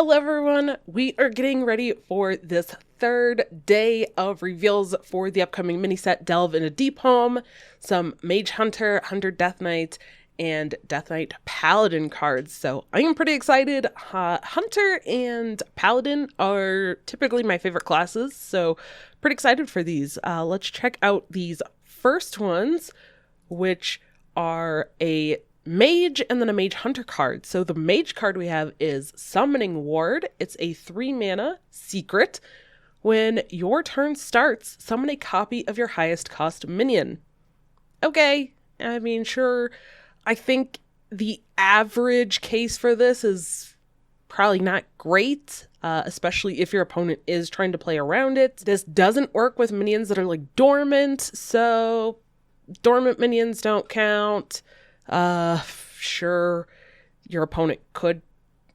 Hello everyone, we are getting ready for this third day of reveals for the upcoming mini set Delve into Deep Home, some Mage Hunter, Hunter Death Knight, and Death Knight Paladin cards. So I am pretty excited. Hunter and Paladin are typically my favorite classes, so pretty excited for these. Let's check out these first ones, which are a Mage and then a Mage Hunter card. So the Mage card we have is Summoning Ward. It's a 3-mana secret. When your turn starts, summon a copy of your highest cost minion. Okay, I mean, sure. I think the average case for this is probably not great, especially if your opponent is trying to play around it. This doesn't work with minions that are like dormant, so dormant minions don't count. Sure, your opponent could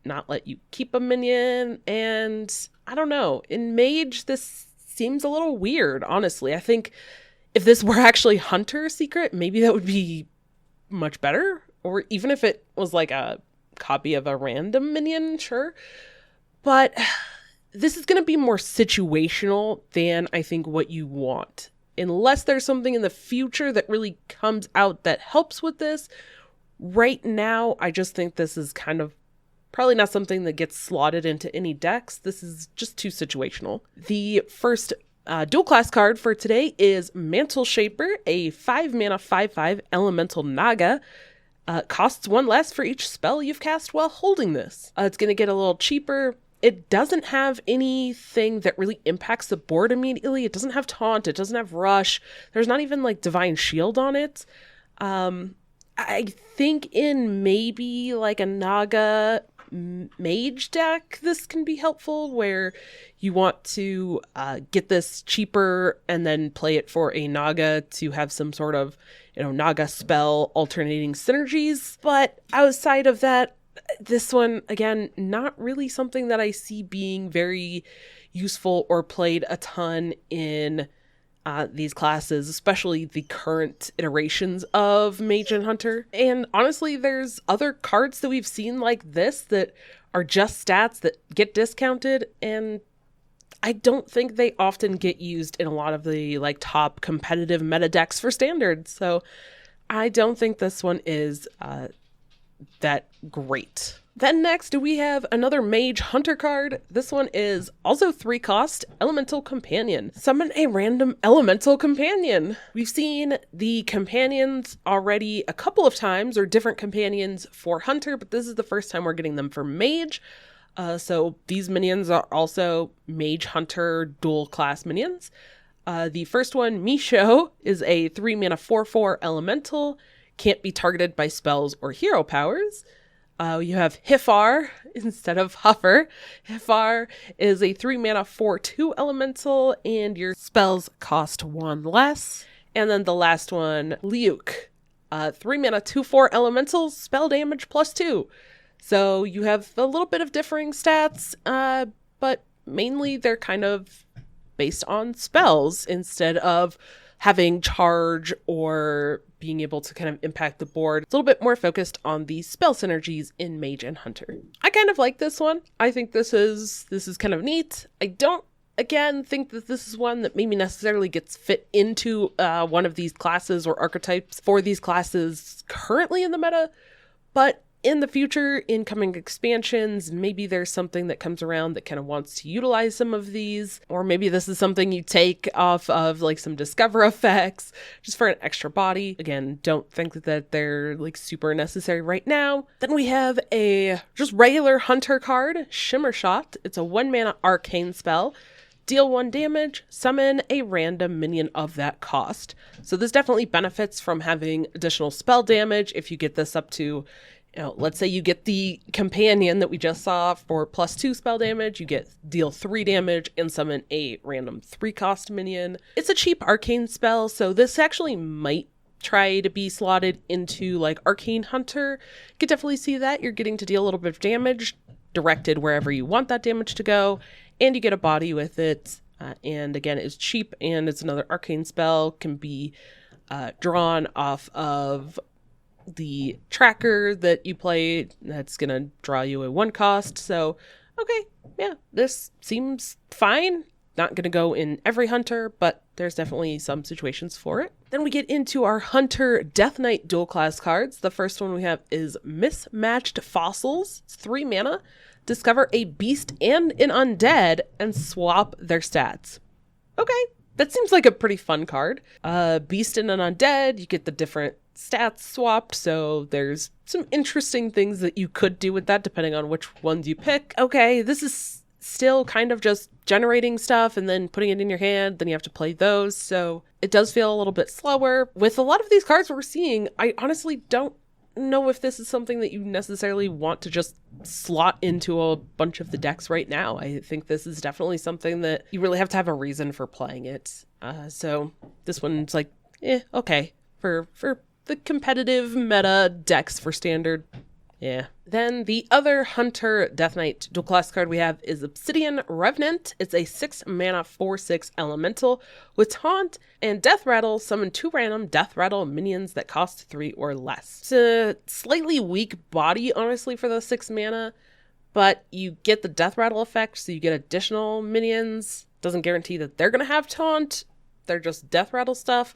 not let you keep a minion, and I don't know. In Mage, this seems a little weird, honestly. I think if this were actually Hunter Secret, maybe that would be much better. Or even if it was like a copy of a random minion, sure. But this is going to be more situational than I think what you want. Unless there's something in the future that really comes out that helps with this. Right now, I just think this is kind of probably not something that gets slotted into any decks. This is just too situational. The first dual class card for today is Mantle Shaper, a 5-mana 5/5 elemental naga. Costs 1 less for each spell you've cast while holding this. It's going to get a little cheaper. It doesn't have anything that really impacts the board immediately. It doesn't have Taunt. It doesn't have Rush. There's not even like Divine Shield on it. I think in maybe like a Naga Mage deck, this can be helpful where you want to get this cheaper and then play it for a Naga to have some sort of, Naga spell alternating synergies. But outside of that, this one, again, not really something that I see being very useful or played a ton in these classes, especially the current iterations of Mage and Hunter. And honestly, there's other cards that we've seen like this that are just stats that get discounted, and I don't think they often get used in a lot of the like top competitive meta decks for standard. So I don't think this one is that great. Then next we have another Mage Hunter card. This one is also 3 cost, Elemental Companion. Summon a random Elemental Companion. We've seen the companions already a couple of times, or different companions for Hunter, but this is the first time we're getting them for Mage. So these minions are also Mage Hunter dual class minions. The first one, Misho, is a 3-mana 4/4 elemental. Can't be targeted by spells or hero powers. You have Hiffar instead of Huffer. Hiffar is a 3-mana 4/2 elemental, and your spells cost 1 less. And then the last one, Luekk, 3-mana 2/4 elemental, spell damage +2. So you have a little bit of differing stats, but mainly they're kind of based on spells instead of having charge or being able to kind of impact the board. It's a little bit more focused on the spell synergies in Mage and Hunter. I kind of like this one. I think this is kind of neat. I don't, again, think that this is one that maybe necessarily gets fit into one of these classes or archetypes for these classes currently in the meta, but in the future, in coming expansions, maybe there's something that comes around that kind of wants to utilize some of these, or maybe this is something you take off of like some Discover effects just for an extra body. Again, don't think that they're like super necessary right now. Then we have a just regular Hunter card, Shimmer Shot. It's a 1-mana arcane spell. Deal 1 damage, summon a random minion of that cost. So this definitely benefits from having additional spell damage. If you get this up to, let's say you get the companion that we just saw for +2 spell damage, you get deal 3 damage and summon a random 3-cost minion. It's a cheap arcane spell, so this actually might try to be slotted into like Arcane Hunter. You could definitely see that. You're getting to deal a little bit of damage directed wherever you want that damage to go, and you get a body with it. And again, it's cheap, and it's another arcane spell, can be drawn off of the tracker that you play. That's gonna draw you a 1 cost. So Okay, yeah, this seems fine. Not gonna go in every hunter, but there's definitely some situations for it. Then we get into our Hunter Death Knight dual class cards. The first one we have is Mismatched Fossils. It's 3 mana. Discover a beast and an undead and swap their stats. Okay, that seems like a pretty fun card. Beast and an undead, you get the different stats swapped, so there's some interesting things that you could do with that depending on which ones you pick. Okay, this is still kind of just generating stuff and then putting it in your hand, then you have to play those, so it does feel a little bit slower. With a lot of these cards we're seeing, I honestly don't know if this is something that you necessarily want to just slot into a bunch of the decks right now. I think this is definitely something that you really have to have a reason for playing it. So this one's like, okay. For the competitive meta decks for Standard, yeah. Then the other Hunter Death Knight dual class card we have is Obsidian Revenant. It's a 6 mana 4/6 elemental with taunt and death rattle. Summon 2 random death rattle minions that cost 3 or less. It's a slightly weak body, honestly, for the 6 mana, but you get the death rattle effect, so you get additional minions. Doesn't guarantee that they're gonna have taunt. They're just death rattle stuff.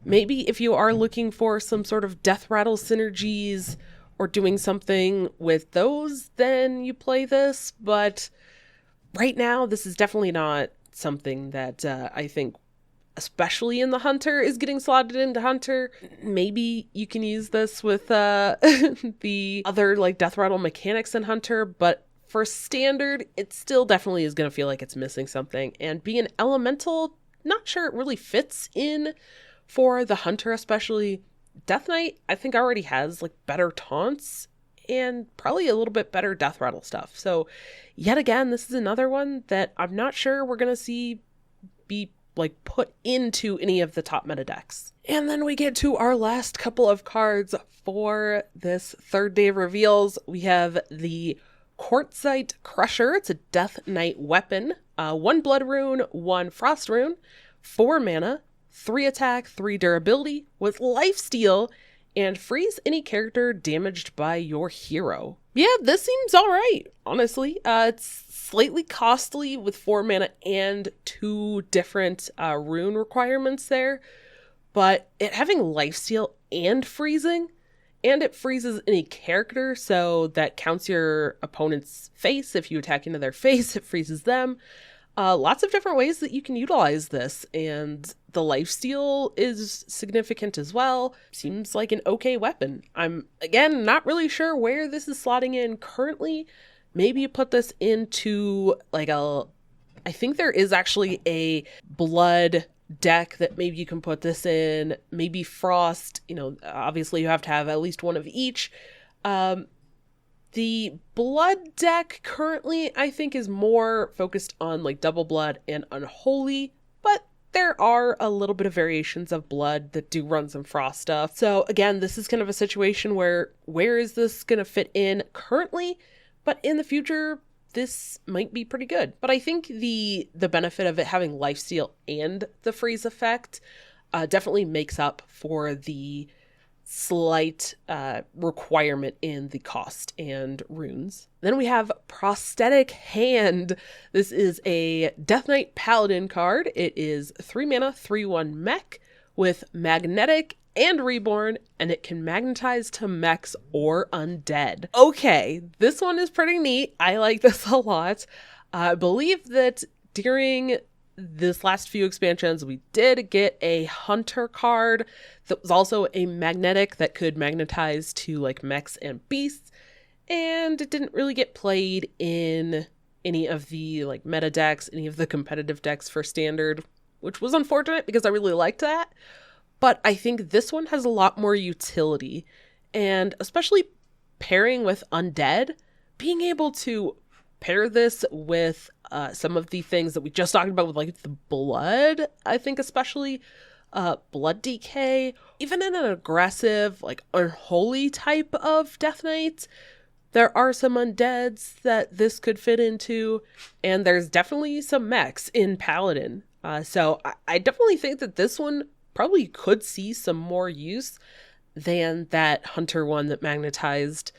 Maybe if you are looking for some sort of death rattle synergies or doing something with those, then you play this. But right now, this is definitely not something that I think, especially in the Hunter, is getting slotted into Hunter. Maybe you can use this with the other like death rattle mechanics in Hunter, but for Standard, it still definitely is going to feel like it's missing something. And being an elemental, not sure it really fits in for the Hunter, especially. Death Knight, I think, already has like better taunts and probably a little bit better death rattle stuff. So yet again, this is another one that I'm not sure we're going to see be like put into any of the top meta decks. And then we get to our last couple of cards for this third day of reveals. We have the Quartzite Crusher. It's a Death Knight weapon. 1 blood rune, 1 frost rune, 4 mana, 3 attack, 3 durability, with lifesteal, and freeze any character damaged by your hero. Yeah, this seems alright, honestly. It's slightly costly with 4 mana and 2 different rune requirements there, but it having lifesteal and freezing, and it freezes any character, so that counts your opponent's face. If you attack into their face, it freezes them. Lots of different ways that you can utilize this, and the lifesteal is significant as well. Seems like an okay weapon. I'm, again, not really sure where this is slotting in currently. Maybe you put this into like I think there is actually a blood deck that maybe you can put this in. Maybe frost, obviously you have to have at least one of each. The blood deck currently, I think, is more focused on like double blood and unholy, but there are a little bit of variations of blood that do run some frost stuff. So again, this is kind of a situation where is this going to fit in currently? But in the future, this might be pretty good. But I think the benefit of it having lifesteal and the freeze effect definitely makes up for the slight requirement in the cost and runes. Then we have Prosthetic Hand. This is a Death Knight Paladin card. It is 3 mana, 3/1 mech with magnetic and reborn, and it can magnetize to mechs or undead. Okay, this one is pretty neat. I like this a lot. I believe that during this last few expansions, we did get a Hunter card that was also a magnetic that could magnetize to like mechs and beasts, and it didn't really get played in any of the like meta decks, any of the competitive decks for Standard, which was unfortunate because I really liked that. But I think this one has a lot more utility, and especially pairing with undead, being able to pair this with some of the things that we just talked about with like the blood, I think especially blood decay, even in an aggressive, like unholy type of Death Knight, there are some undeads that this could fit into, and there's definitely some mechs in Paladin. So I definitely think that this one probably could see some more use than that Hunter one that magnetized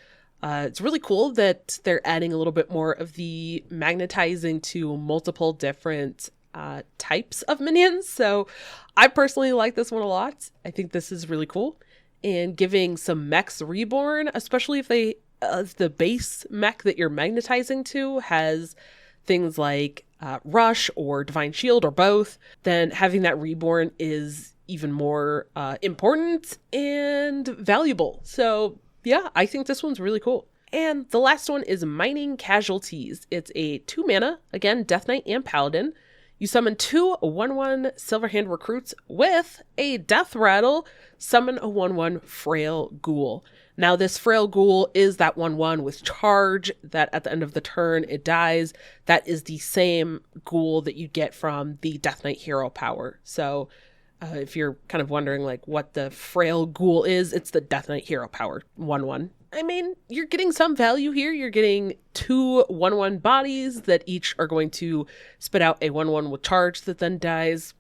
It's really cool that they're adding a little bit more of the magnetizing to multiple different types of minions. So I personally like this one a lot. I think this is really cool. And giving some mechs reborn, especially if they the base mech that you're magnetizing to has things like Rush or Divine Shield or both, then having that reborn is even more important and valuable. So yeah, I think this one's really cool. And the last one is Mining Casualties. It's a 2 mana, again, Death Knight and Paladin. You summon 2 1/1 Silverhand recruits with a Death Rattle, summon a 1/1 Frail Ghoul. Now this Frail Ghoul is that 1/1 with charge that at the end of the turn it dies. That is the same ghoul that you get from the Death Knight hero power. So if you're kind of wondering like what the Frail Ghoul is, it's the Death Knight hero power 1/1. I mean, you're getting some value here. You're getting 2 1/1 bodies that each are going to spit out a 1/1 with charge that then dies.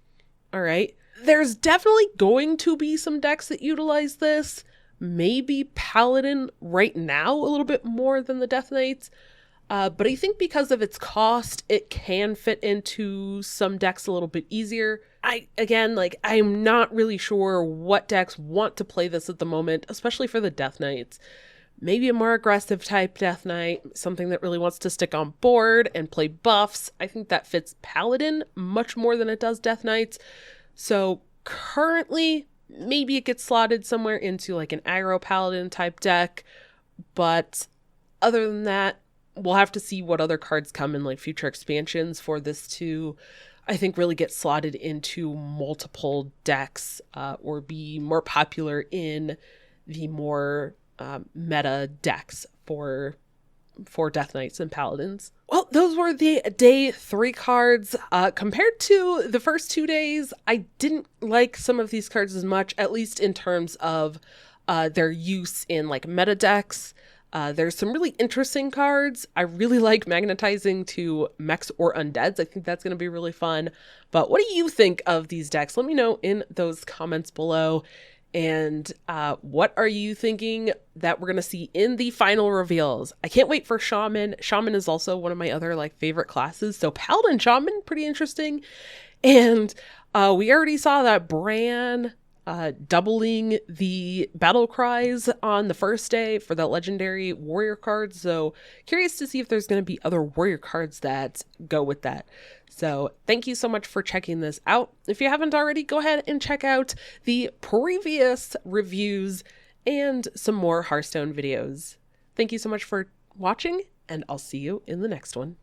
All right. There's definitely going to be some decks that utilize this. Maybe Paladin right now a little bit more than the Death Knights. But I think because of its cost, it can fit into some decks a little bit easier. I'm not really sure what decks want to play this at the moment, especially for the Death Knights. Maybe a more aggressive type Death Knight, something that really wants to stick on board and play buffs. I think that fits Paladin much more than it does Death Knights. So currently, maybe it gets slotted somewhere into like an aggro Paladin type deck. But other than that, we'll have to see what other cards come in like future expansions for this to, I think, really get slotted into multiple decks or be more popular in the more meta decks for Death Knights and Paladins. Well, those were the day 3 cards. Compared to the first 2 days, I didn't like some of these cards as much, at least in terms of their use in like meta decks. There's some really interesting cards. I really like magnetizing to mechs or undeads. I think that's going to be really fun. But what do you think of these decks? Let me know in those comments below. And what are you thinking that we're going to see in the final reveals? I can't wait for Shaman. Shaman is also one of my other like favorite classes. So Paladin Shaman, pretty interesting. And we already saw that Bran doubling the battle cries on the first day for the legendary warrior cards. So curious to see if there's going to be other warrior cards that go with that. So thank you so much for checking this out. If you haven't already, go ahead and check out the previous reviews and some more Hearthstone videos. Thank you so much for watching, and I'll see you in the next one.